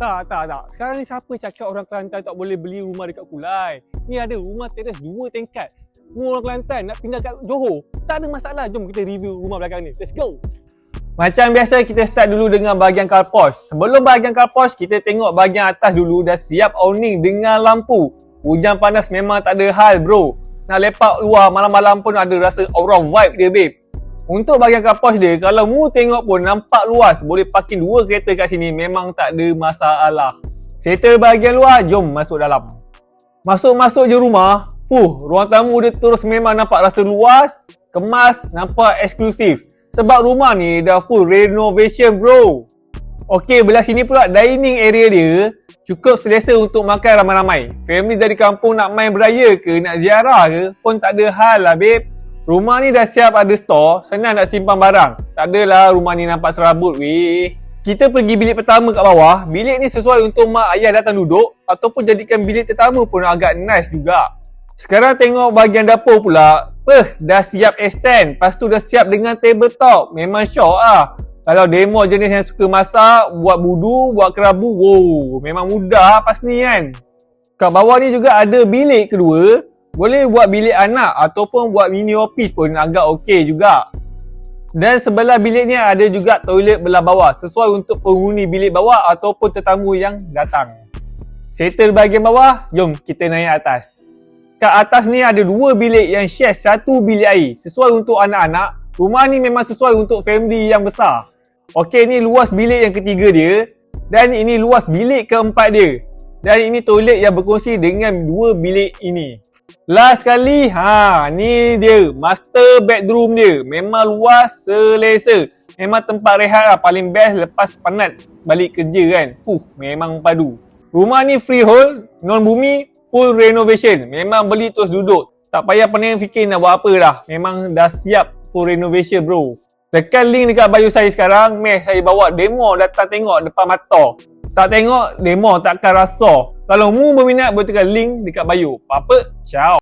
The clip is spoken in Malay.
Tak. Sekarang ni siapa cakap orang Kelantan tak boleh beli rumah dekat Kulai? Ni ada rumah teres 2 tingkat. Semua orang Kelantan nak pindah kat Johor. Tak ada masalah. Jom kita review rumah belakang ni. Let's go! Macam biasa, kita start dulu dengan bahagian carport. Sebelum bahagian carport, kita tengok bahagian atas dulu. Dah siap awning dengan lampu. Hujan panas memang tak ada hal bro. Nak lepak luar malam-malam pun ada rasa aura vibe dia babe. Untuk bahagian carport dia, kalau mu tengok pun nampak luas. Boleh parking 2 kereta kat sini, memang tak ada masalah. Settle bahagian luar, jom masuk dalam. Masuk-masuk je rumah, ruang tamu dia terus memang nampak rasa luas, kemas, nampak eksklusif. Sebab rumah ni dah full renovation bro. Okey, belah sini pula dining area dia cukup selesa untuk makan ramai-ramai. Family dari kampung nak main beraya ke, nak ziarah ke pun tak ada hal lah babe. Rumah ni dah siap ada store, senang nak simpan barang. Tak adalah rumah ni nampak serabut weh. Kita pergi bilik pertama kat bawah. Bilik ni sesuai untuk mak ayah datang duduk ataupun jadikan bilik tetamu pun agak nice juga. Sekarang tengok bahagian dapur pula. Dah siap extend. Lepas tu dah siap dengan tabletop. Memang syok lah. Kalau demo jenis yang suka masak, buat budu, buat kerabu, wow, memang mudah pas ni kan. Kat bawah ni juga ada bilik kedua. Boleh buat bilik anak ataupun buat mini office pun agak okey juga. Dan sebelah bilik ni ada juga toilet belah bawah sesuai untuk penghuni bilik bawah ataupun tetamu yang datang. Settle bahagian bawah, jom kita naik atas. Kat atas ni ada 2 bilik yang share 1 bilik air sesuai untuk anak-anak. Rumah ni memang sesuai untuk family yang besar. Okey, ni luas bilik yang ketiga dia dan ini luas bilik keempat dia. Dan ini toilet yang berkongsi dengan 2 bilik ini. Last sekali, ni dia master bedroom dia. Memang luas, selesa. Memang tempat rehat lah, paling best lepas penat balik kerja kan. Memang padu. Rumah ni freehold, non bumi, full renovation. Memang beli terus duduk. Tak payah pening fikir nak buat apa dah. Memang dah siap full renovation bro. Tekan link dekat bio saya sekarang. Saya bawa demo datang tengok depan mata. Tak tengok, demo takkan rasa. Kalau mu berminat, boleh tekan link dekat bio. Apa? Ciao.